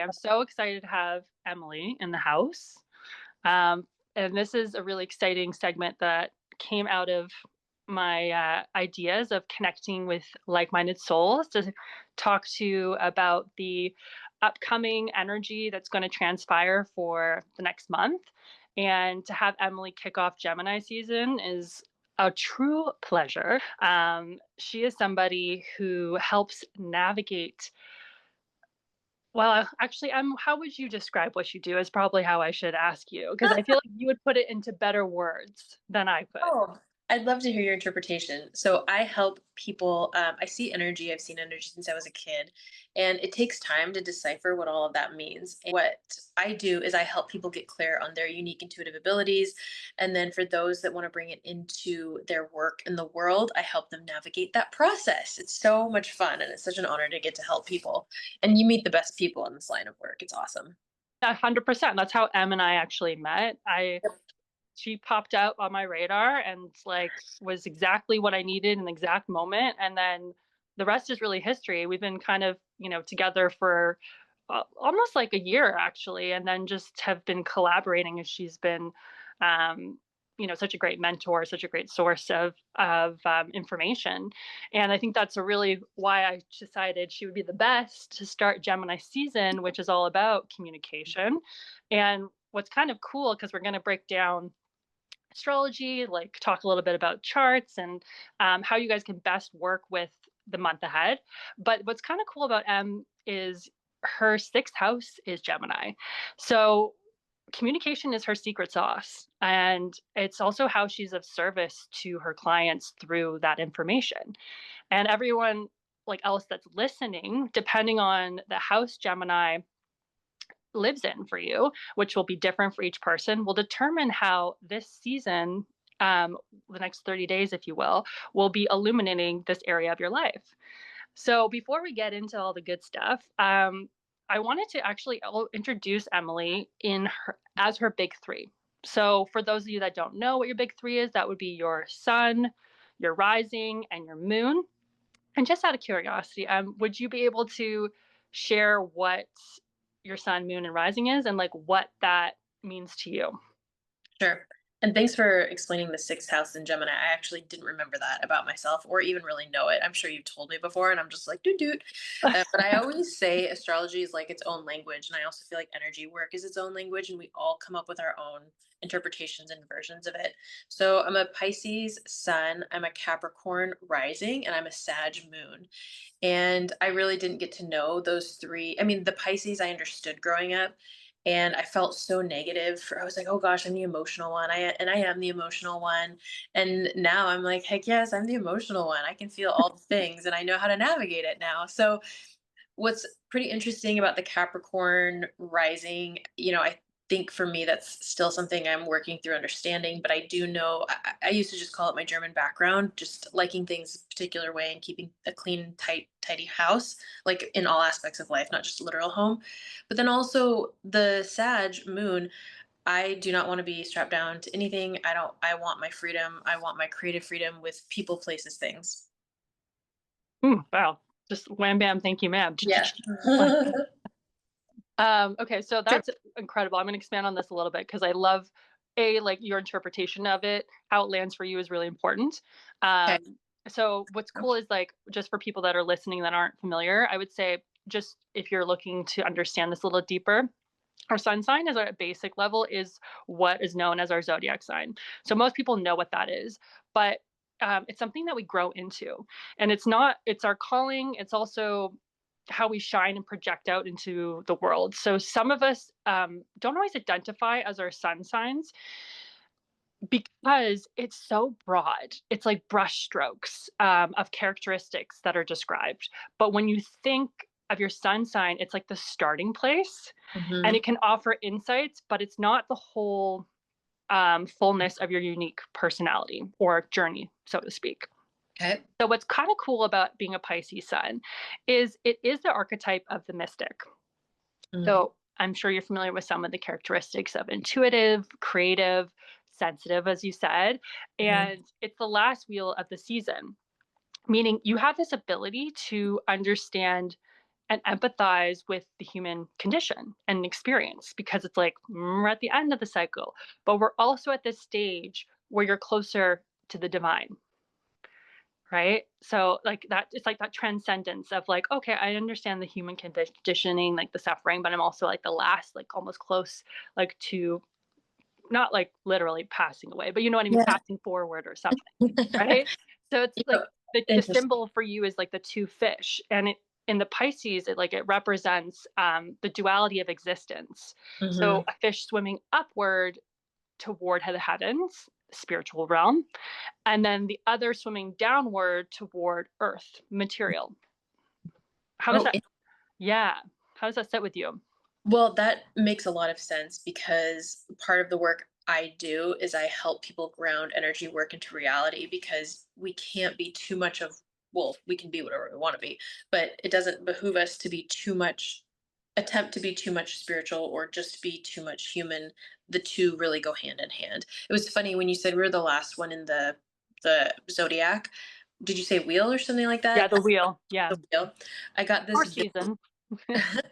I'm so excited to have Emily in the house. Um, and this is a really exciting segment that came out of my ideas of connecting with like minded souls to talk to about the upcoming energy that's going to transpire for the next month. And to have Emily kick off Gemini season is a true pleasure. She is somebody who helps navigate well, actually, how would you describe what you do is probably how I should ask you, because I feel like you would put it into better words than I could. Oh, I'd love to hear your interpretation. So I help people. I see energy. I've seen energy since I was a kid, and it takes time to decipher what all of that means. And what I do is I help people get clear on their unique intuitive abilities, and then for those that want to bring it into their work in the world, I help them navigate that process. It's so much fun, and it's such an honor to get to help people. And you meet the best people in this line of work. It's awesome. 100%. That's how Em and I actually met. I Yep. She popped up on my radar and like was exactly what I needed in the exact moment, and then the rest is really history. We've been kind of, together for almost like a year actually, and then just have been collaborating as she's been um such a great mentor, such a great source of information. And I think that's a really why I decided she would be the best to start Gemini season, which is all about communication. And what's kind of cool, because we're going to break down astrology, like talk a little bit about charts and how you guys can best work with the month ahead. But what's kind of cool about M is her sixth house is Gemini. So communication is her secret sauce. And it's also how she's of service to her clients through that information. And everyone like else that's listening, depending on the house Gemini lives in for you, which will be different for each person, will determine how this season, the next 30 days, if you will be illuminating this area of your life. So before we get into all the good stuff, I wanted to actually introduce Emily as her big three. So for those of you that don't know what your big three is, that would be your sun, your rising, and your moon. And just out of curiosity, would you be able to share what your sun, moon, and rising is, and like what that means to you? Sure. And thanks for explaining the sixth house in Gemini. I actually didn't remember that about myself or even really know it. I'm sure you've told me before, and I'm just like, doot doot. But I always say astrology is like its own language. And I also feel like energy work is its own language, and we all come up with our own interpretations and versions of it. So I'm a Pisces sun, I'm a Capricorn rising, and I'm a Sag moon. And I really didn't get to know those three. I mean, the Pisces I understood growing up, and I felt so negative. I was like, "Oh gosh, I'm the emotional one." I am the emotional one. And now I'm like, "Heck yes, I'm the emotional one. I can feel all the things and I know how to navigate it now." So what's pretty interesting about the Capricorn rising, I think for me that's still something I'm working through understanding, but I do know I used to just call it my German background, just liking things a particular way and keeping a clean, tidy house, like in all aspects of life, not just a literal home. But then also the Sag moon, I do not want to be strapped down to anything. I want my freedom. I want my creative freedom with people, places, things. Wow, just wham bam, thank you, ma'am. Yeah. Okay, so Sure. that's incredible. I'm going to expand on this a little bit because I love like your interpretation of it. How it lands for you is really important. Okay. So what's cool is like just for people that are listening that aren't familiar, I would say just if you're looking to understand this a little deeper, our sun sign is our basic level is what is known as our zodiac sign. So most people know what that is, but it's something that we grow into, and it's our calling. It's also how we shine and project out into the world. So some of us don't always identify as our sun signs because it's so broad. It's like brushstrokes of characteristics that are described. But when you think of your sun sign, it's like the starting place, and Mhm. it can offer insights, but it's not the whole fullness of your unique personality or journey, so to speak. Okay. So, what's kind of cool about being a Pisces sun is it is the archetype of the mystic. Mm, So I'm sure you're familiar with some of the characteristics of intuitive, creative, sensitive, as you said. mhm, And it's the last wheel of the season, meaning you have this ability to understand and empathize with the human condition and experience because it's like we're at the end of the cycle, but we're also at this stage where you're closer to the divine, right? So like that, it's like that transcendence of like, okay, I understand the human conditioning, like the suffering, but I'm also like the last, like almost close, like to not like literally passing away, but you know what I mean, Yeah. passing forward or something, right? So it's Yeah, like the interesting. symbol for you is like the two fish, and it in the Pisces, it like it represents the duality of existence. Mhm. So a fish swimming upward toward the heavens, spiritual realm, and then the other swimming downward toward earth, material. How does Oh, that? Yeah. How does that sit with you? well, that makes a lot of sense because part of the work I do is I help people ground energy work into reality because we can't be too much of, well, we can be whatever we want to be, but it doesn't behoove us to be too much, attempt to be too much spiritual or just be too much human. The two really go hand in hand. It was funny when you said we were the last one in the zodiac. Did you say wheel or something like Yeah, that? the wheel. Yeah. The wheel. I got this Four seasons.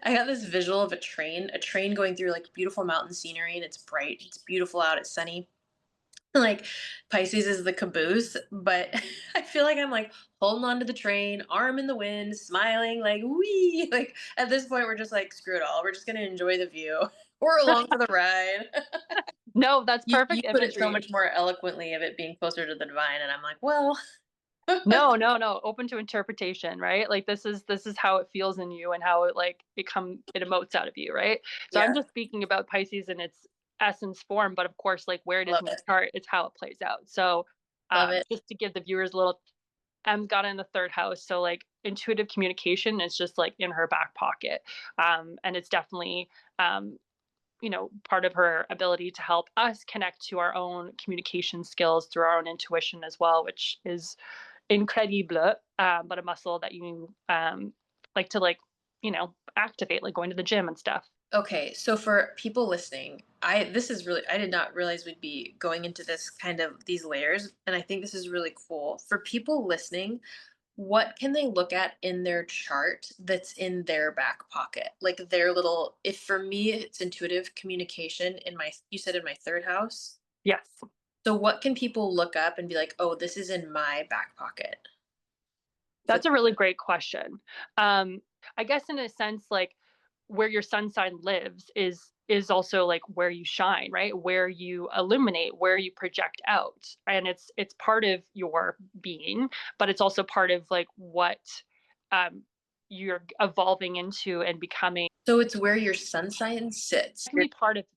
I got this visual of a train going through like beautiful mountain scenery, and it's bright, it's beautiful out, it's sunny. Like Pisces is the caboose, but I feel like I'm like holding on to the train, arm in the wind, smiling, like wee. Like at this point, we're just like, screw it all. We're just gonna enjoy the view. We're along for the ride. No, that's You perfect put it so imagery. much more eloquently of it being closer to the divine, and I'm like, well, No, no, no, open to interpretation, right? Like this is how it feels in you and how it like it emotes out of you, right? So I'm yeah, just speaking about Pisces in its essence form, but of course, like where it is love in your it, chart, it's how it plays out. So love it. just to give the viewers a little M's got in the third house, so like intuitive communication is just like in her back pocket. And it's definitely part of her ability to help us connect to our own communication skills through our own intuition as well, which is incredible, but a muscle that you like to activate, like going to the gym and stuff. Okay, so for people listening, I did not realize we'd be going into this kind of these layers, and I think this is really cool. For people listening, what can they look at in their chart that's in their back pocket? Like their little, if for me it's intuitive communication in my, you said in my third house. Yes, So what can people look up and be like, "Oh, this is in my back pocket." For that's a really great question. Um, I guess in a sense, like where your sun sign lives is also like where you shine, right? Where you illuminate, where you project out, and it's part of your being, but it's also part of like what um, you're evolving into and becoming. so it's where your sun sign sits. That can be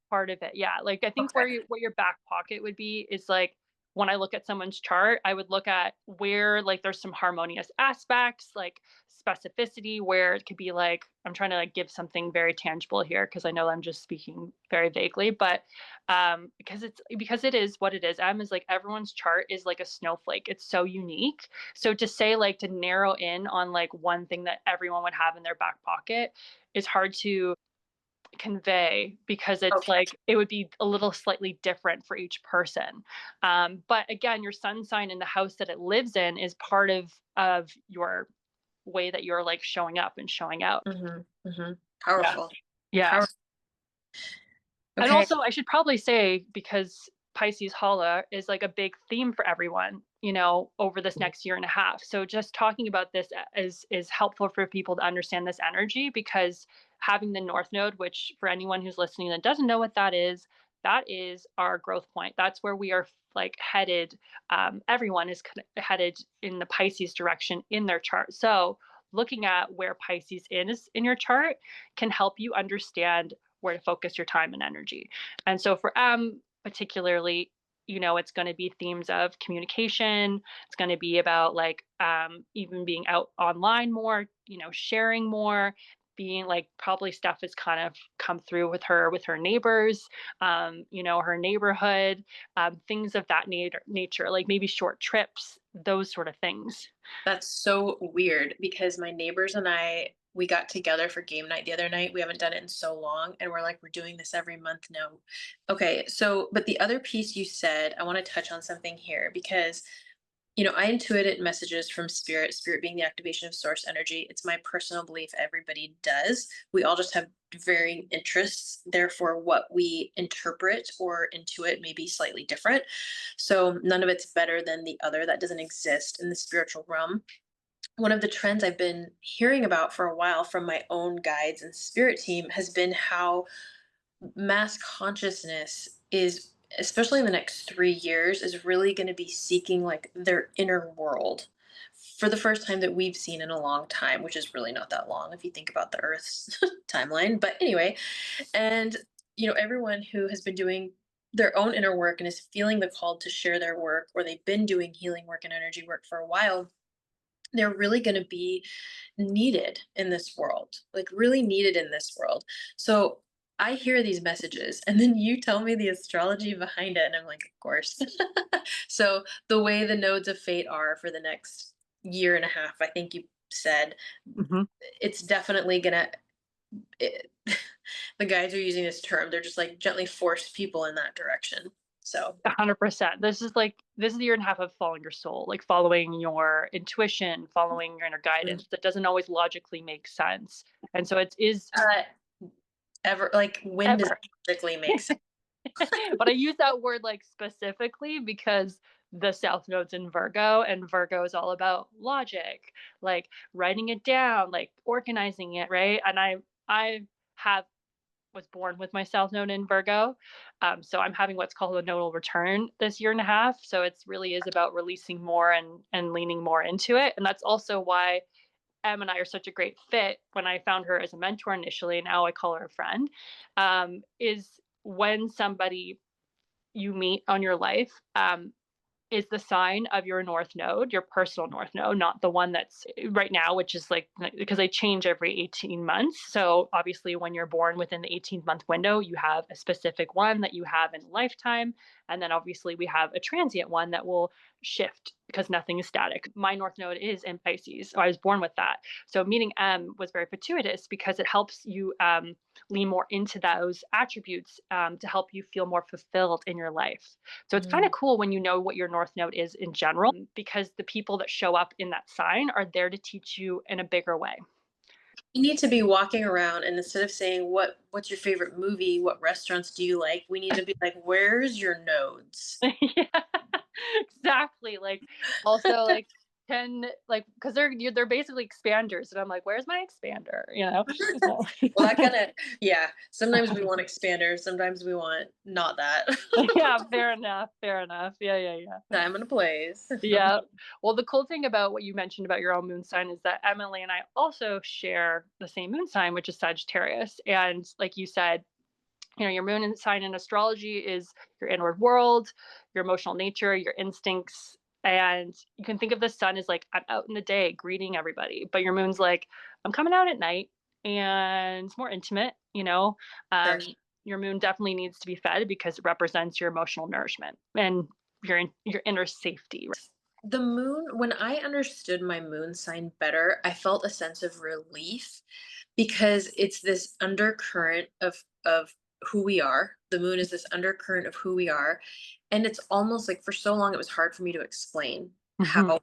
part of it, yeah. Like, I think Okay. where your back pocket would be is, like, when I look at someone's chart, I would look at where, like, there's some harmonious aspects, like specificity, where it could be like I'm trying to, like, give something very tangible here because I know I'm just speaking very vaguely, but, because it is what it is. M is like everyone's chart is like a snowflake. It's so unique. So to say, like, to narrow in on, like, one thing that everyone would have in their back pocket is hard to convey because it's Okay. like it would be a little slightly different for each person. But again, your sun sign in the house that it lives in is part of your way that you're like showing up and showing out. Mhm. Mhm. Yeah. Powerful. Yeah. Power. And Okay. also, I should probably say, because Pisces Hala is like a big theme for everyone, over this next year and a half. So just talking about this is helpful for people to understand this energy because having the North Node, which for anyone who's listening that doesn't know what that is our growth point. That's where we are like headed. Everyone is headed in the Pisces direction in their chart. So looking at where Pisces is in your chart can help you understand where to focus your time and energy. And so for M, particularly, it's going to be themes of communication. It's going to be about like even being out online more, sharing more, being like probably stuff has kind of come through with her neighbors, her neighborhood, things of that nature, like maybe short trips, those sort of things. That's so weird because my neighbors and we got together for game night the other night. We haven't done it in so long, and we're like, we're doing this every month now. Okay, so but the other piece you said, I want to touch on something here because I intuited messages from spirit, spirit being the activation of source energy. It's my personal belief everybody does. We all just have varying interests. Therefore, what we interpret or intuit may be slightly different. So, none of it's better than the other. That doesn't exist in the spiritual realm. One of the trends I've been hearing about for a while from my own guides and spirit team has been how mass consciousness is, especially in the next 3 years, is really going to be seeking like their inner world for the first time that we've seen in a long time, which is really not that long if you think about the Earth's timeline. But anyway, and everyone who has been doing their own inner work and is feeling the call to share their work, or they've been doing healing work and energy work for a while, they're really going to be needed in this world, like really needed in this world. So I hear these messages and then you tell me the astrology behind it. And I'm like, of course. So the way the nodes of fate are for the next year and a half, I think you said, Mhm. it's definitely going to, it, the guys are using this term, they're just like gently force people in that direction. So, 100%. This is the year and a half of following your soul, like following your intuition, following your inner mm, guidance that doesn't always logically make sense. And so it is uh, ever like when does it ever. logically make sense? But I use that word like specifically because the South Node's in Virgo, and Virgo is all about logic, like writing it down, like organizing it, right? And I have was born with my South Node in Virgo, so I'm having what's called a nodal return this year and a half. So it's really is about releasing more and leaning more into it, and that's also why Em and I are such a great fit. When I found her as a mentor initially, now I call her a friend. Is when somebody you meet on your life is the sign of your north node, your personal north node, not the one that's right now, which is like because they change every 18 months. So obviously, when you're born within the 18-month window, you have a specific one that you have in a lifetime. And then obviously, we have a transient one that will shift because nothing is static. My north node is in Pisces. So I was born with that. So meeting M was very fortuitous because it helps you lean more into those attributes to help you feel more fulfilled in your life. So it's kind of Mm. cool when you know what your north node is in general, because the people that show up in that sign are there to teach you in a bigger way. You need to be walking around and instead of saying what's your favorite movie, what restaurants do you like, we need to be like, where's your nodes? Yeah, exactly. Like also like can like because they're basically expanders, and I'm like, where's my expander? Well, that kind of, yeah. Sometimes we want expander, sometimes we want not that. Yeah, fair enough. Fair enough. Yeah, yeah, yeah. Time and a place. Yeah. Well, the cool thing about what you mentioned about your own moon sign is that Emily and I also share the same moon sign, which is Sagittarius. And like you said, your moon sign in astrology is your inward world, your emotional nature, your instincts. And you can think of the sun as like, I'm out in the day greeting everybody, but your moon's like, I'm coming out at night and it's more intimate. Sure. Um, your moon definitely needs to be fed because it represents your emotional nourishment and your inner safety. The moon, when I understood my moon sign better, I felt a sense of relief because it's this undercurrent of who we are. The moon is this undercurrent of who we are. And it's almost like for so long it was hard for me to explain Mhm. how,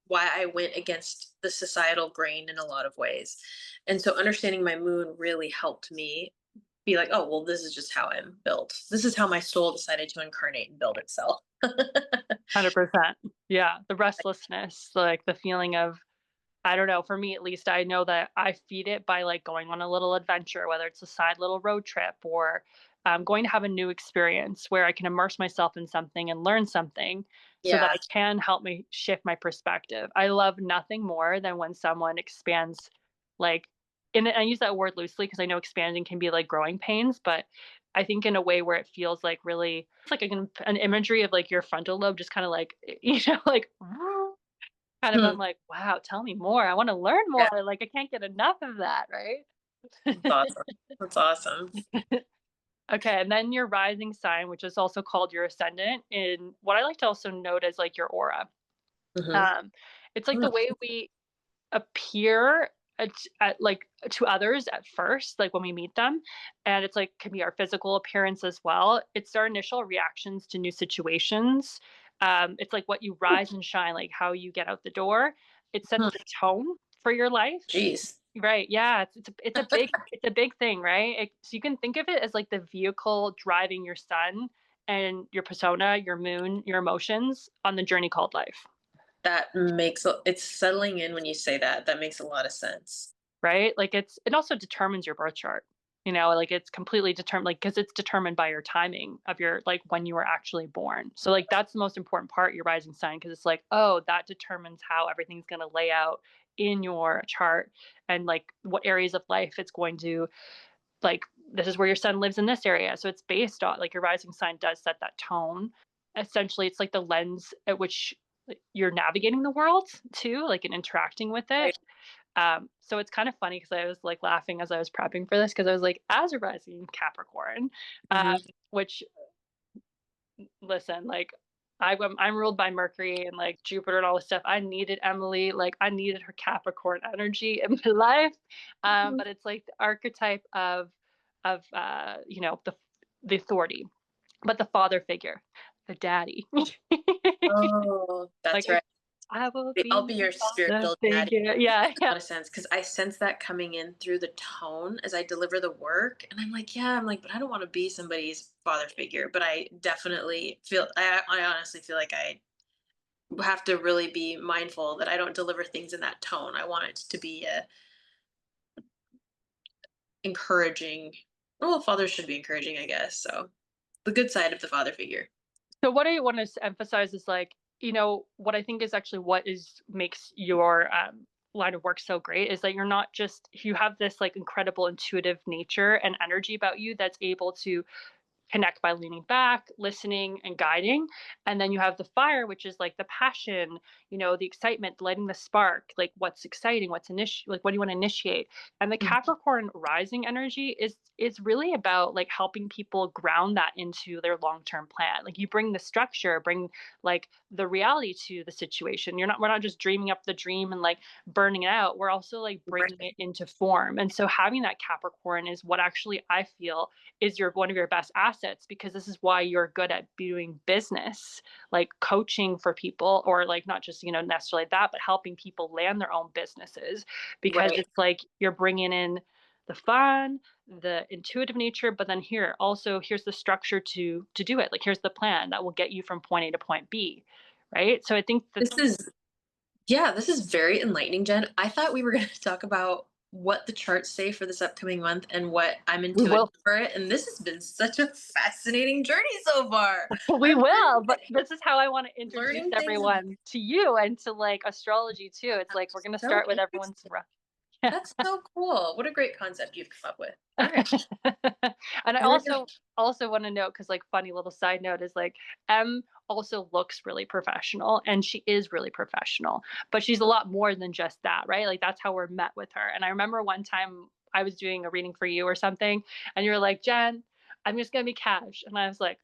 why I went against the societal grain in a lot of ways. And so understanding my moon really helped me be like, oh, well, this is just how I'm built. This is how my soul decided to incarnate and build itself. 100%. Yeah, the restlessness, like the feeling of I don't know, for me at least, I know that I feed it by like going on a little adventure, whether it's a side little road trip or going to have a new experience where I can immerse myself in something and learn something so that Yeah. I can help me shift my perspective. I love nothing more than when someone expands, like, and I use that word loosely because I know expanding can be like growing pains, but I think in a way where it feels like really, it's like an imagery of like your frontal lobe just kind of like, like kind of Hmm. I'm like, "Wow, tell me more. I wanna learn Yeah. more." Like, I can't get enough of that, right? That's awesome. That's awesome. Okay, and then your rising sign, which is also called your ascendant, in what I like to also note as, like, your aura. Mhm. Um, it's like the Mm. way we appear like, to others at first, like, when we meet them, and it's, like, can be our physical appearance as well. It's our initial reactions to new situations, It's like what you rise and shine, like how you get out the door. It sets Hmm. the tone for your life. Jeez. Right, yeah, it's a big thing, right? So you can think of it as like the vehicle driving your sun and your persona, your moon, your emotions on the journey called life. That it's settling in when you say that. That makes a lot of sense. Right? Like, it also determines your birth chart, like, it's completely determined, like, because it's determined by your timing of your like, when you were actually born. So, like, that's the most important part, your rising sign, because it's like, oh, that determines how everything's gonna lay out in your chart and, like, what areas of life it's going to like, this is where your sun lives in this area, so it's based on like, your rising sign does set that tone. Essentially, it's like the lens at which, like, you're navigating the world too, like, and interacting with Right. it. So it's kind of funny because I was like laughing as I was prepping for this because I was like, as a rising Capricorn, Mhm. which listen, like I'm ruled by Mercury and like Jupiter and all this stuff. I needed Emily, like I needed her Capricorn energy in my life. Mhm. But it's like the archetype of the authority, but the father figure, the daddy. Oh, Like that's right. I will I'll be be your the spiritual daddy. figure. Yeah, A lot of sense because I sense that coming in through the tone as I deliver the work. And I'm like, yeah, I'm like, but I don't want to be somebody's father figure. But I definitely feel, I honestly feel like I have to really be mindful that I don't deliver things in that tone. I want it to be encouraging. Well, fathers should be encouraging, I guess. So the good side of the father figure. So what I want to emphasize is like, what I think is actually what is makes your line of work so great is that you have this like incredible intuitive nature and energy about you that's able to connect by leaning back, listening, and guiding. And then you have the fire, which is like the passion, the excitement, lighting the spark, like what's exciting, like what do you want to initiate. And the Mhm. Capricorn rising energy is really about like helping people ground that into their long-term plan. Like you bring the structure, bring like the reality to the situation. We're not just dreaming up the dream and like burning it out. We're also like bringing Right. it into form. And so having that Capricorn is what actually I feel is one of your best assets because this is why you're good at doing business, like coaching for people or like not just, necessarily that, but helping people land their own businesses because Right. it's like you're bringing in the fun, the intuitive nature, but then here's the structure to do it. Like here's the plan that will get you from point A to point B, right? So I think that This is Yeah, this is very enlightening, Jen. I thought we were going to talk about what the charts say for this upcoming month and what I'm we intuiting will for it. And this has been such a fascinating journey so far. we I'm will, but this is how I want to introduce learning things about everyone to you and to like astrology too. It's like we're going to so start with interesting. everyone's rough. Yeah. That's so cool. What a great concept you've come up with. All right. And I I like also want to note because like funny little side note is like M also looks really professional and she is really professional, but she's a lot more than just that, right? Like that's how we're met with her. And I remember one time I was doing a reading for you or something, and you were like, Jen, I'm just gonna be cash. And I was like,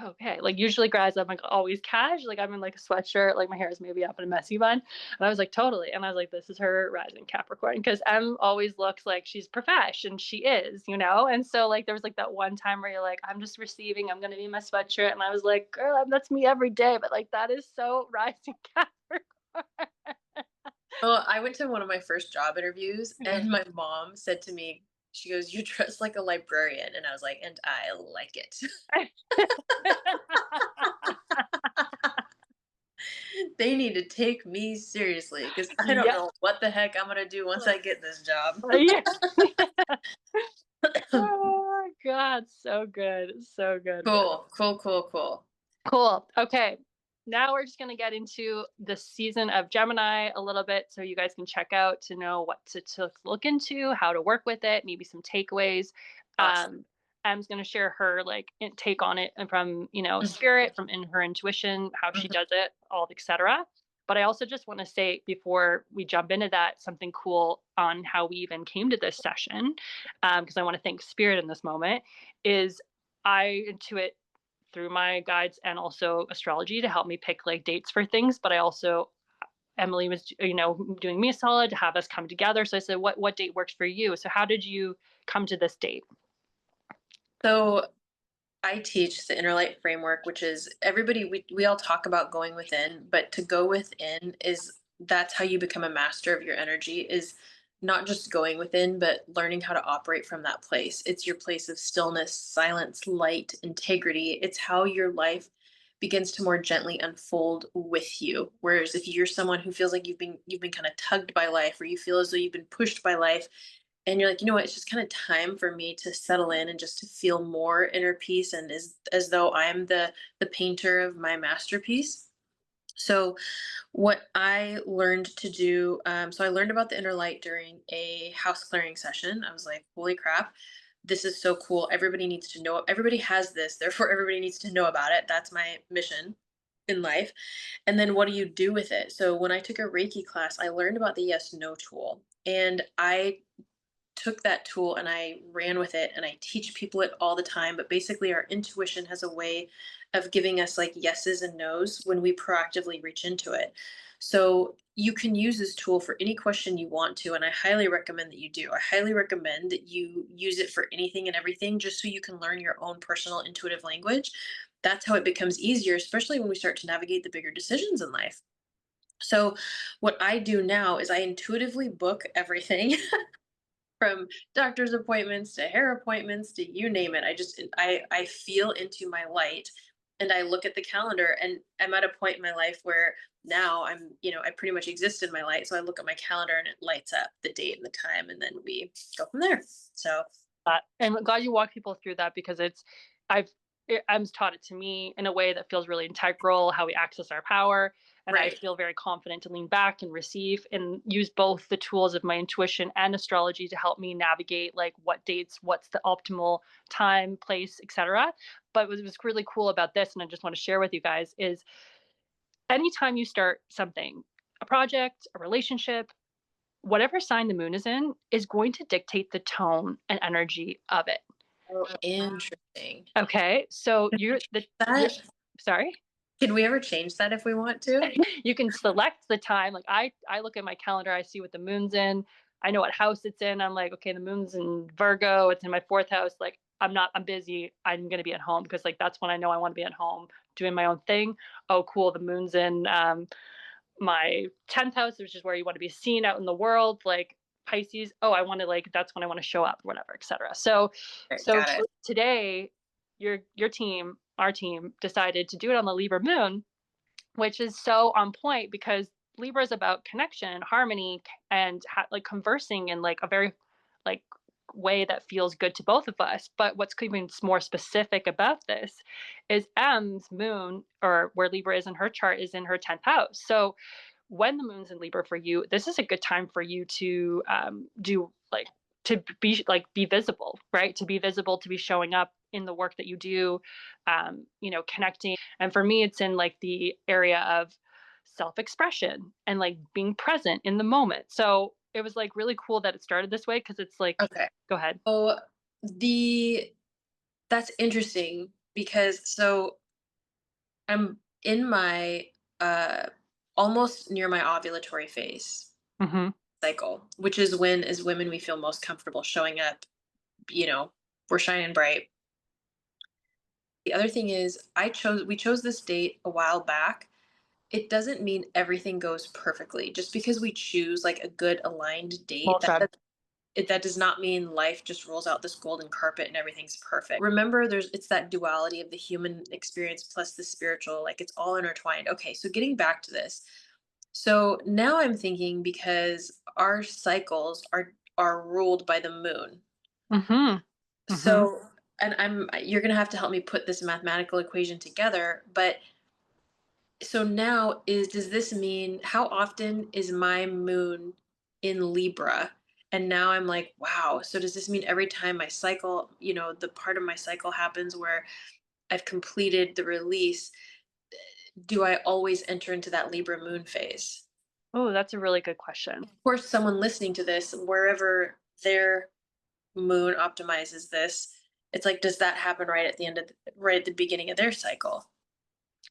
okay. Like usually guys, I'm like always cash. Like I'm in like a sweatshirt, like my hair is maybe up in a messy bun. And I was like, totally. And I was like, this is her rising Capricorn. Because M always looks like she's profesh and she is. And so like there was like that one time where you're like, I'm just receiving, I'm gonna be in my sweatshirt. And I was like, girl, that's me every day. But like that is so rising Capricorn. Well, I went to one of my first job interviews and my mom said to me, she goes, "You dress like a librarian." And I was like, "And I like it." They need to take me seriously because I don't Yeah. know what the heck I'm gonna do once I get this job. Yeah. Oh my God. So good. So good. Cool, cool, cool, cool. Cool. Okay. Now we're just going to get into the season of Gemini a little bit so you guys can check out to know what to look into, how to work with it, maybe some takeaways. Awesome. Em's going to share her like take on it and from, spirit, from in her intuition, how she Mhm. does it, all etc. But I also just want to say before we jump into that, something cool on how we even came to this session, because I want to thank spirit in this moment, is I intuit through my guides and also astrology to help me pick like dates for things. But I also Emily was doing me a solid to have us come together. So I said, what date works for you? So how did you come to this date? So I teach the inner light framework, which is everybody, we all talk about going within, but to go within is that's how you become a master of your energy, is not just going within, but learning how to operate from that place. It's your place of stillness, silence, light, integrity. It's how your life begins to more gently unfold with you. Whereas if you're someone who feels like you've been kind of tugged by life, or you feel as though you've been pushed by life, and you're like, you know what, it's just kind of time for me to settle in and just to feel more inner peace, and as though I'm the painter of my masterpiece. So what I learned to do, so I learned about the inner light during a house clearing session. I was like, holy crap, this is so cool. Everybody needs to know. Everybody has this, therefore everybody needs to know about it. That's my mission in life. And then what do you do with it? So when I took a Reiki class, I learned about the yes no tool. And I took that tool and I ran with it, and I teach people it all the time. But basically, our intuition has a way of giving us like yeses and nos when we proactively reach into it. So you can use this tool for any question you want to. And I highly recommend that you do. I highly recommend that you use it for anything and everything, just so you can learn your own personal intuitive language. That's how it becomes easier, especially when we start to navigate the bigger decisions in life. So, what I do now is I intuitively book everything from doctor's appointments to hair appointments to you name it. I feel into my light, and I look at the calendar, and I'm at a point in my life where now I pretty much exist in my light. So I look at my calendar and it lights up the date and the time, and then we go from there. So That. And I'm glad you walk people through that because I've Em's taught it to me in a way that feels really integral, how we access our power. And I right. feel very confident to lean back and receive and use both the tools of my intuition and astrology to help me navigate like what dates, what's the optimal time, place, etc. But what was really cool about this, and I just want to share with you guys, is anytime you start something, a project, a relationship, whatever sign the moon is in is going to dictate the tone and energy of it. Oh, interesting. Okay, so you're That sorry. can we ever change that if we want to? You can select the time. Like I look at my calendar, I see what the moon's in. I know what house it's in. I'm like, okay, the moon's in Virgo. It's in my fourth house. Like I'm busy. I'm gonna be at home because like that's when I know I want to be at home doing my own thing. Oh, cool. The moon's in my 10th house, which is where you want to be seen out in the world, like Pisces. Oh, I want to like that's when I want to show up, whatever, etc. So, Okay, so got it. today, your team, our team, decided to do it on the Libra moon, which is so on point because Libra is about connection, harmony, and like conversing in like a very like way that feels good to both of us. But what's even more specific about this is M's moon, or where Libra is in her chart, is in her 10th house. So when the moon's in Libra for you, this is a good time for you to do like be visible, right? To be visible, to be showing up in the work that you do, connecting. And for me, it's in like the area of self-expression and like being present in the moment. So it was like really cool that it started this way because it's like, Okay. go ahead. So the that's interesting because I'm in my almost near my ovulatory phase Hmm. cycle, which is when as women we feel most comfortable showing up, you know, we're shining bright. The other thing is we chose this date a while back. It doesn't mean everything goes perfectly. Just because we choose like a good aligned Well date, said. that does not mean life just rolls out this golden carpet and everything's perfect. Remember, it's that duality of the human experience plus the spiritual, like it's all intertwined. Okay, so getting back to this. So now I'm thinking, because our cycles are ruled by the moon. Hmm. Hmm. So, and you're going to have to help me put this mathematical equation together, but so now does this mean how often is my moon in Libra? And now I'm like, wow. So does this mean every time my cycle, the part of my cycle happens where I've completed the release, do I always enter into that Libra moon phase? Oh, that's a really good question. Of course, someone listening to this, wherever their moon optimizes this, it's like, does that happen right at the beginning of their cycle?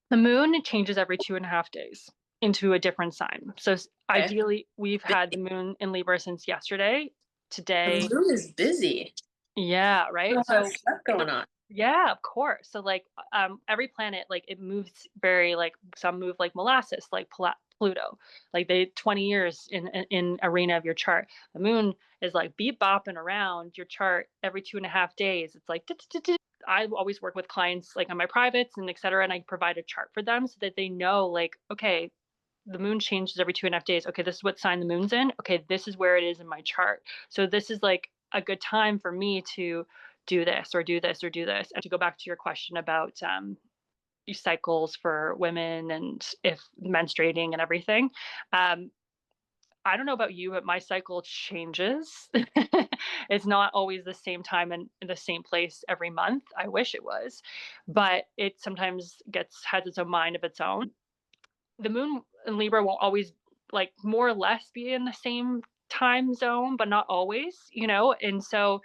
The moon changes every 2.5 days into a different sign. So Okay. ideally, we've had the moon in Libra since yesterday. The Today, moon is busy. yeah, A right. lot of So stuff the going on. Yeah, of course. So like every planet like it moves very like some move like molasses like Pluto. Like they 20 years in arena of your chart. The moon is like beep bopping around your chart every 2.5 days. It's like I always work with clients like on my privates and et cetera, and I provide a chart for them so that they know like, okay, the moon changes every 2.5 days. Okay, this is what sign the moon's in. Okay, this is where it is in my chart. So this is like a good time for me to do this or do this or do this. And to go back to your question about cycles for women and if menstruating and everything, um, I don't know about you, but my cycle changes. It's not always the same time and in the same place every month. I wish it was, but it sometimes gets has its own mind of its own. The moon in Libra won't always like more or less be in the same time zone, but not always, you know? And so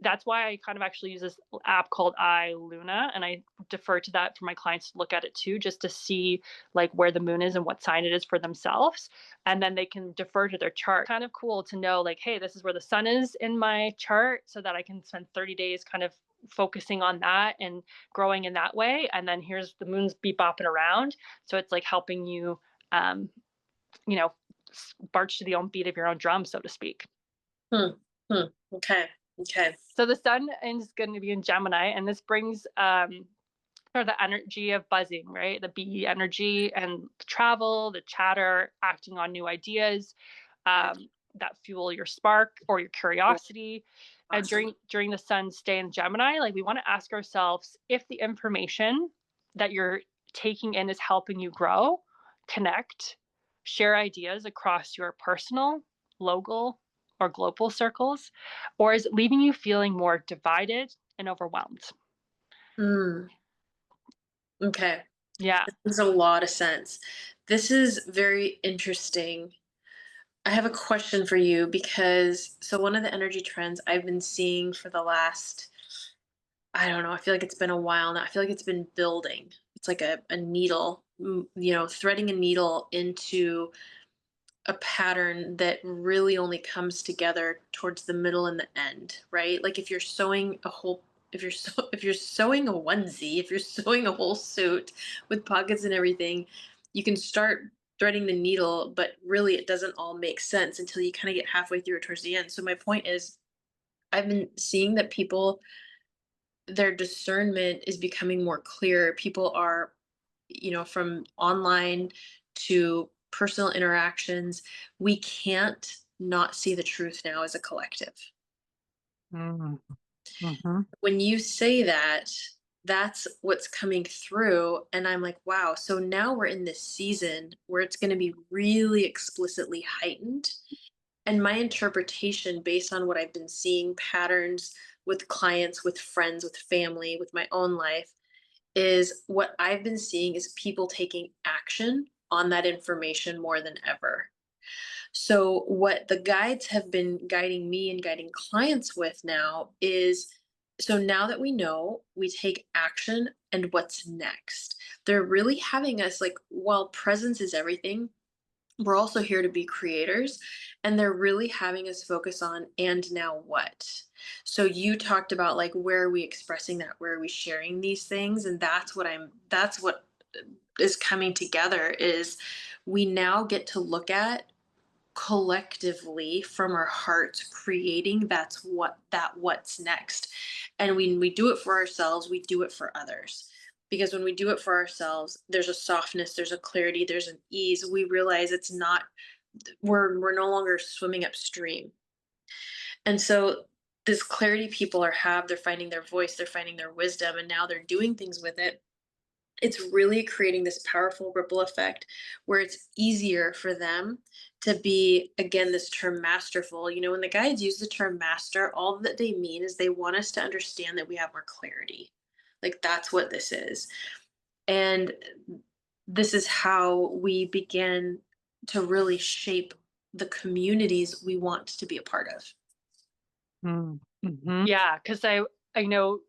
that's why I kind of actually use this app called iLuna, and I defer to that for my clients to look at it too, just to see like where the moon is and what sign it is for themselves. And then they can defer to their chart. Kind of cool to know like, hey, this is where the sun is in my chart so that I can spend 30 days kind of focusing on that and growing in that way. And then here's the moon's be bopping around. So it's like helping you, um, you know, march to the own beat of your own drum, so to speak. Hmm. Hmm. Okay. Okay. So the sun is going to be in Gemini, and this brings sort of the energy of buzzing, right? The bee energy and the travel, the chatter, acting on new ideas that fuel your spark or your Cool. curiosity. And Awesome. during the sun's stay in Gemini, like we want to ask ourselves if the information that you're taking in is helping you grow, connect, share ideas across your personal, local, or global circles, or is it leaving you feeling more divided and overwhelmed? Mm. Okay. Yeah. That makes a lot of sense. This is very interesting. I have a question for you because so one of the energy trends I've been seeing for the last, I don't know, I feel like it's been a while now. I feel like it's been building. It's like a needle, threading a needle into a pattern that really only comes together towards the middle and the end, right? Like if you're sewing a whole if you're sewing a onesie, if you're sewing a whole suit with pockets and everything, you can start threading the needle, but really it doesn't all make sense until you kind of get halfway through it towards the end. So my point is I've been seeing that people their discernment is becoming more clear. People are, from online to personal interactions, we can't not see the truth now as a collective. Mm, mhm. When you say that, that's what's coming through. And I'm like, wow. So now we're in this season where it's going to be really explicitly heightened. And my interpretation, based on what I've been seeing patterns with clients, with friends, with family, with my own life, is what I've been seeing is people taking action on that information more than ever. So, what the guides have been guiding me and guiding clients with now is so now that we know, we take action and what's next. They're really having us like, while presence is everything, we're also here to be creators. And they're really having us focus on and now what. So you talked about like where are we expressing that, where are we sharing these things, and that's what is coming together is we now get to look at collectively from our hearts creating what's next. And when we do it for ourselves, we do it for others, because when we do it for ourselves, there's a softness, there's a clarity, there's an ease. We realize it's not we're no longer swimming upstream. And so this clarity people they're finding their voice, they're finding their wisdom, and now they're doing things with it. It's really creating this powerful ripple effect where it's easier for them to be, again, this term masterful. When the guides use the term master, all that they mean is they want us to understand that we have more clarity. Like that's what this is. And this is how we begin to really shape the communities we want to be a part of. Mm, mhm. Yeah, because I know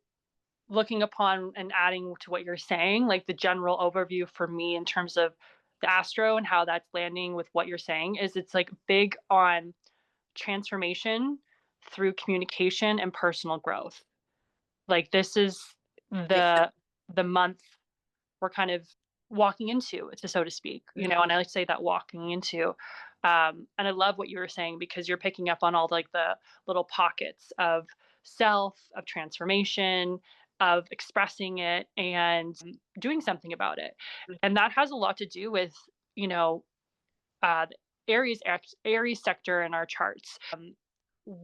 looking upon and adding to what you're saying, like the general overview for me in terms of the astro and how that's landing with what you're saying is it's like big on transformation through communication and personal growth. Like this is Makes sense. the the month we're kind of walking into, so to speak, and I like to say that walking into. And I love what you were saying because you're picking up on all like the little pockets of self, of transformation, of expressing it and doing something about it. And that has a lot to do with, you know, the Aries sector in our charts.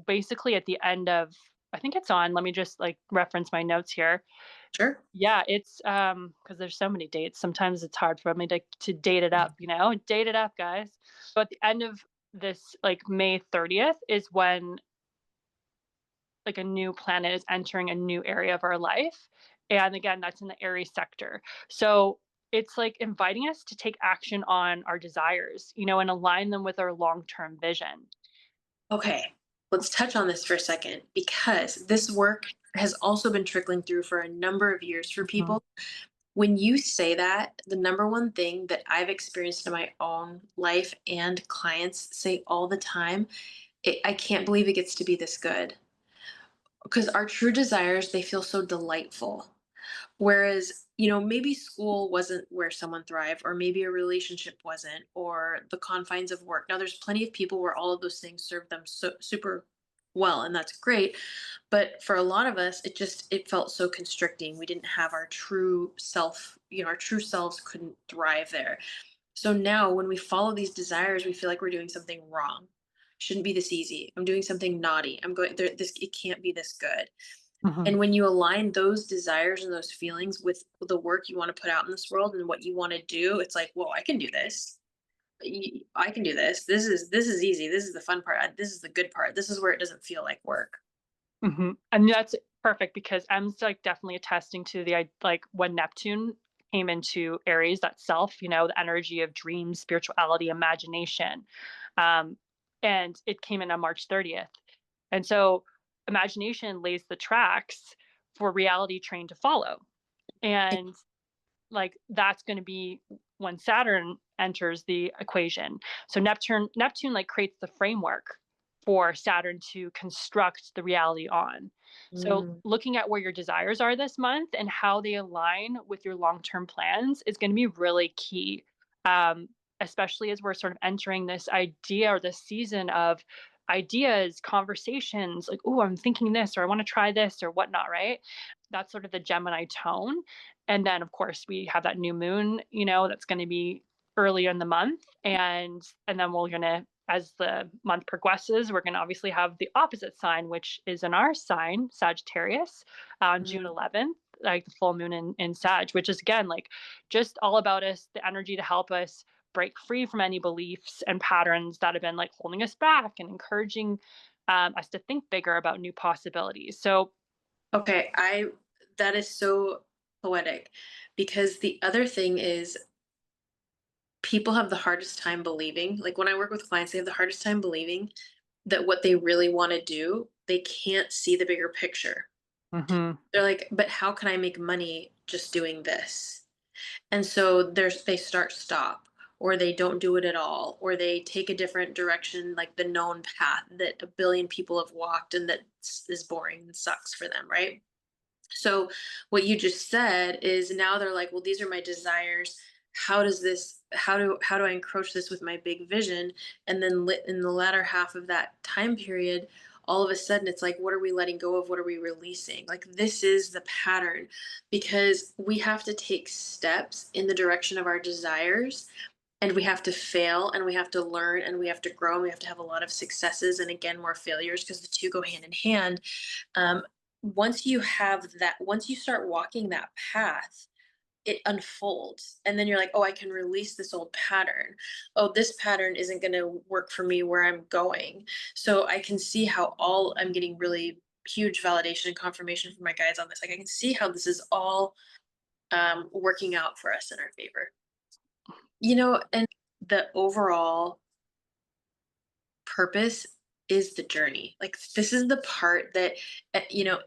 Basically at the end of I think it's on, let me just like reference my notes here. Sure. Yeah, it's, because there's so many dates, sometimes it's hard for me to date it up, Date it up, guys. So at the end of this, like, May 30th is when, like, a new planet is entering a new area of our life, and again, that's in the Aries sector. So, it's, like, inviting us to take action on our desires, and align them with our long-term vision. Okay, let's touch on this for a second because this work has also been trickling through for a number of years for Mhm, people. When you say that, the number one thing that I've experienced in my own life and clients say all the time, I can't believe it gets to be this good. Because our true desires, they feel so delightful. Whereas, maybe school wasn't where someone thrived, or maybe a relationship wasn't, or the confines of work. Now, there's plenty of people where all of those things serve them super well, and that's great. But for a lot of us, it felt so constricting. We didn't have our true self, our true selves couldn't thrive there. So now when we follow these desires, we feel like we're doing something wrong. Shouldn't be this easy. I'm doing something naughty. I'm going there. This it can't be this good. mhm, And when you align those desires and those feelings with the work you want to put out in this world and what you want to do, it's like, whoa, I can do this. I can do this. This is easy. This is the fun part. This is the good part. This is where it doesn't feel like work. and that's perfect because M's, like, definitely attesting to like, when Neptune came into Aries, that self, the energy of dreams, spirituality, imagination, um, and it came in on March 30th. And so imagination lays the tracks for reality train to follow. And like that's going to be when Saturn enters the equation. So Neptune like creates the framework for Saturn to construct the reality on. So Mm, looking at where your desires are this month and how they align with your long-term plans is going to be really key. Um, Especially as we're sort of entering this idea or this season of ideas, conversations, like, oh, I'm thinking this, or I want to try this, or whatnot, right? That's sort of the Gemini tone. And then, of course, we have that new moon, that's going to be earlier in the month, and then we're going to, as the month progresses, we're going to obviously have the opposite sign, which is in our sign, Sagittarius, on June mm. 11th, like the full moon in Sag, which is again like just all about us, the energy to help us break free from any beliefs and patterns that have been like holding us back and encouraging us to think bigger about new possibilities. So, Okay, I that is so poetic because the other thing is people have the hardest time believing. Like when I work with clients, they have the hardest time believing that what they really want to do, they can't see the bigger picture. mhm, They're like, but how can I make money just doing this? And so they stop or they don't do it at all or they take a different direction like the known path that a billion people have walked and that is boring and sucks for them, right? So what you just said is now they're like, well, these are my desires. How do I encroach this with my big vision? And then in the latter half of that time period, all of a sudden it's like, what are we letting go of? What are we releasing? Like this is the pattern because we have to take steps in the direction of our desires and we have to fail and we have to learn and we have to grow and we have to have a lot of successes and again more failures because the two go hand in hand. Once you start walking that path, it unfolds. And then you're like, oh, I can release this old pattern. Oh, this pattern isn't going to work for me where I'm going. So I can see how all I'm getting really huge validation and confirmation from my guides on this. Like I can see how this is all working out for us in our favor. And the overall purpose is the journey. Like this is the part that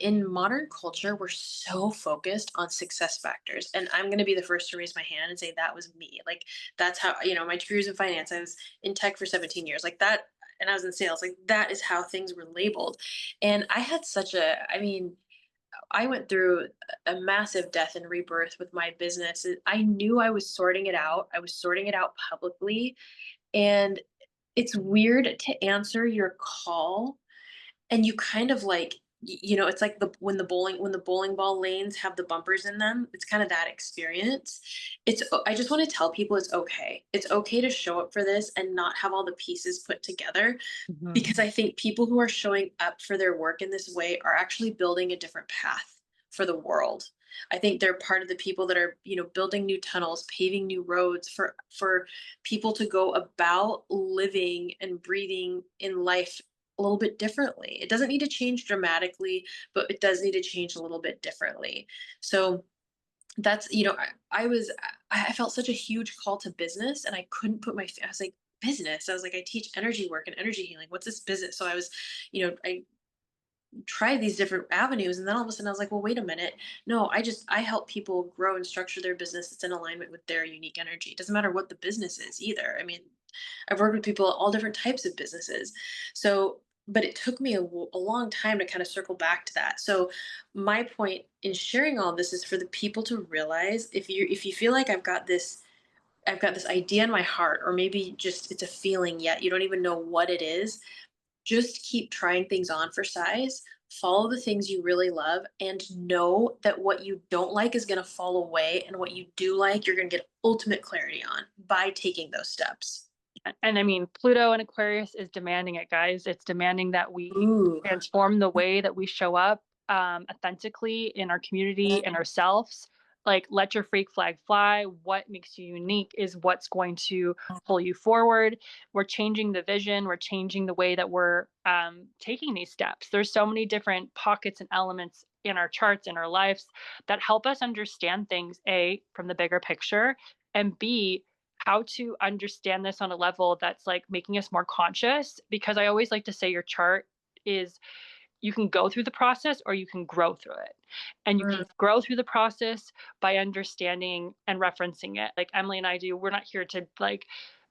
in modern culture we're so focused on success factors. And I'm going to be the first to raise my hand and say that was me. Like that's how, my career's in finance. I was in tech for 17 years. Like that and I was in sales. Like that is how things were labeled. And I had such a I mean I went through a massive death and rebirth with my business. I knew I was sorting it out. I was sorting it out publicly. And it's weird to answer your call and you kind of like it's like when the bowling ball lanes have the bumpers in them. It's kind of that experience. I just want to tell people it's okay to show up for this and not have all the pieces put together, Mhm. because I think people who are showing up for their work in this way are actually building a different path for the world. I think they're part of the people that are, building new tunnels, paving new roads for people to go about living and breathing in life a little bit differently. It doesn't need to change dramatically, but it does need to change a little bit differently. So that's, I felt such a huge call to business, and I couldn't put I was like, business. I was like, I teach energy work and energy healing. What's this business? So I tried these different avenues, and then all of a sudden I was like, well, wait a minute. No, I help people grow and structure their business that's in alignment with their unique energy. It doesn't matter what the business is either. I mean, I've worked with people all different types of businesses. So, but it took me a long time to kind of circle back to that. So, my point in sharing all this is for the people to realize, if you feel like I've got this idea in my heart, or maybe just it's a feeling yet you don't even know what it is, just keep trying things on for size. Follow the things you really love and know that what you don't like is going to fall away, and what you do like, you're going to get ultimate clarity on by taking those steps. And I mean, Pluto in Aquarius is demanding it, guys. It's demanding that we Ooh. transform the way that we show up authentically in our community and ourselves. Like, let your freak flag fly. What makes you unique is what's going to pull you forward. We're changing the vision. We're changing the way that we're taking these steps. There's so many different pockets and elements in our charts, in our lives, that help us understand things, A, from the bigger picture, and B, how to understand this on a level that's like making us more conscious. Because I always like to say your chart is, you can go through the process or you can grow through it. And you can Mm, grow through the process by understanding and referencing it. Like Emily and I do, we're not here to like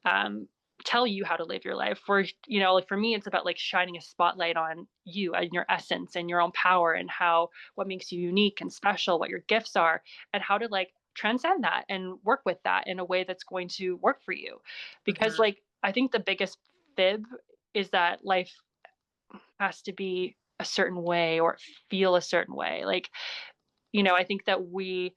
um tell you how to live your life. Like for me, it's about like shining a spotlight on you and your essence and your own power, and how what makes you unique and special, what your gifts are, and how to like transcend that and work with that in a way that's going to work for you. Because mhm, like I think the biggest fib is that life has to be a certain way or feel a certain way. Like, I think that we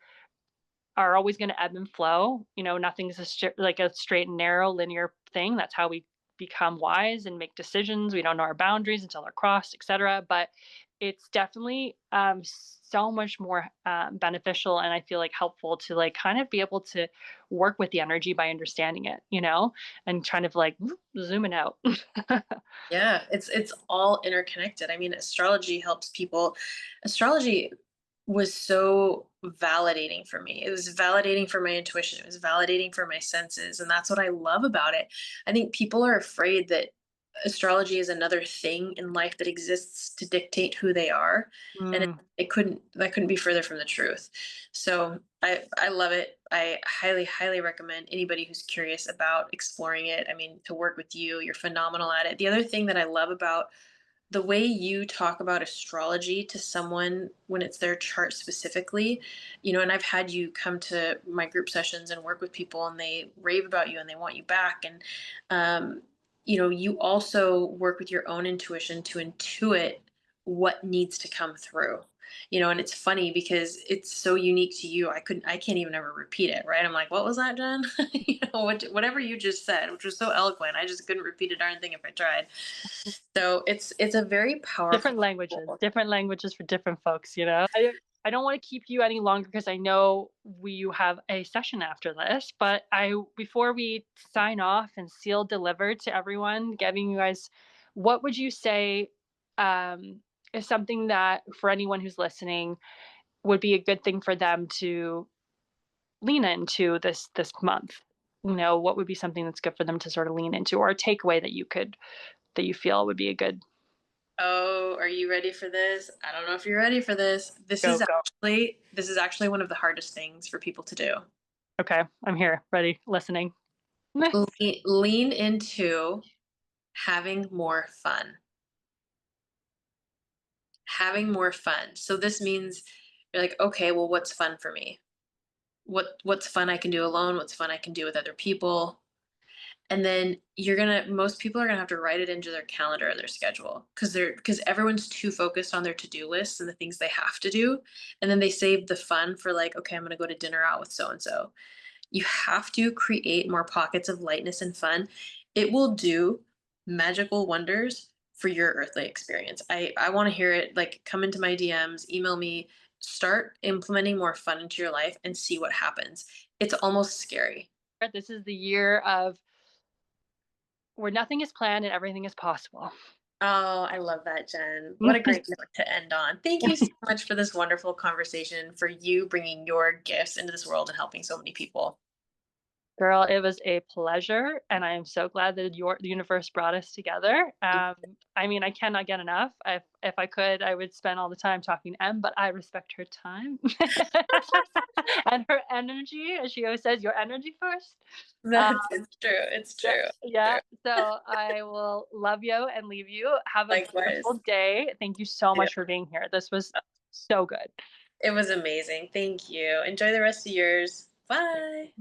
are always going to ebb and flow. Nothing's like a straight and narrow linear thing. That's how we become wise and make decisions. We don't know our boundaries until they're crossed, etc. But it's definitely so much more beneficial, and I feel like helpful to like kind of be able to work with the energy by understanding it, and kind of like zooming out. yeah, it's all interconnected. I mean, astrology was so validating for me. It was validating for my intuition. It was validating for my senses, and that's what I love about it. I think people are afraid that astrology is another thing in life that exists to dictate who they are, and Mm. that couldn't be further from the truth. So I love it. I highly recommend anybody who's curious about exploring it. I mean, to work with you, you're phenomenal at it. The other thing that I love about the way you talk about astrology to someone when it's their chart specifically, and I've had you come to my group sessions and work with people, and they rave about you and they want you back. And, you also work with your own intuition to intuit what needs to come through. And it's funny because it's so unique to you. I can't even ever repeat it, right? I'm like, what was that, Jen? Whatever you just said, which was so eloquent, I just couldn't repeat a darn thing if I tried. So it's a very powerful tool. Different languages for different folks, you know? I don't wanna keep you any longer because I know you have a session after this, but before we sign off and seal delivered to everyone, giving you guys, what would you say, um, is something that for anyone who's listening would be a good thing for them to lean into this month? What would be something that's good for them to sort of lean into, or a takeaway that you feel would be a good Oh, are you ready for this? I don't know if you're ready for this. go? This is actually one of the hardest things for people to do. Okay, I'm here, ready, listening. Lean into having more fun. having more fun. So this means you're like, okay, well, what's fun for me? What's fun I can do alone? What's fun I can do with other people? And then most people are gonna have to write it into their calendar or their schedule because everyone's too focused on their to-do lists and the things they have to do. And then they save the fun for like, okay, I'm gonna go to dinner out with so and so. You have to create more pockets of lightness and fun. It will do magical wonders for your earthly experience. I want to hear it. Like, come into my DMs, email me, start implementing more fun into your life and see what happens. It's almost scary. This is the year of where nothing is planned and everything is possible. Oh, I love that, Jen. What a great note to end on. Thank you so much for this wonderful conversation, for you bringing your gifts into this world and helping so many people. Girl, it was a pleasure, and I am so glad that the universe brought us together. I mean, I cannot get enough. If I could, I would spend all the time talking to Em, but I respect her time and her energy, as she always says, "Your energy first." Um, It's true. It's yeah, true. yeah. True. So I will love you and leave you. Have a beautiful Likewise. day. Thank you so Yeah. much for being here. This was so good. It was amazing. Thank you. Enjoy the rest of yours. Bye.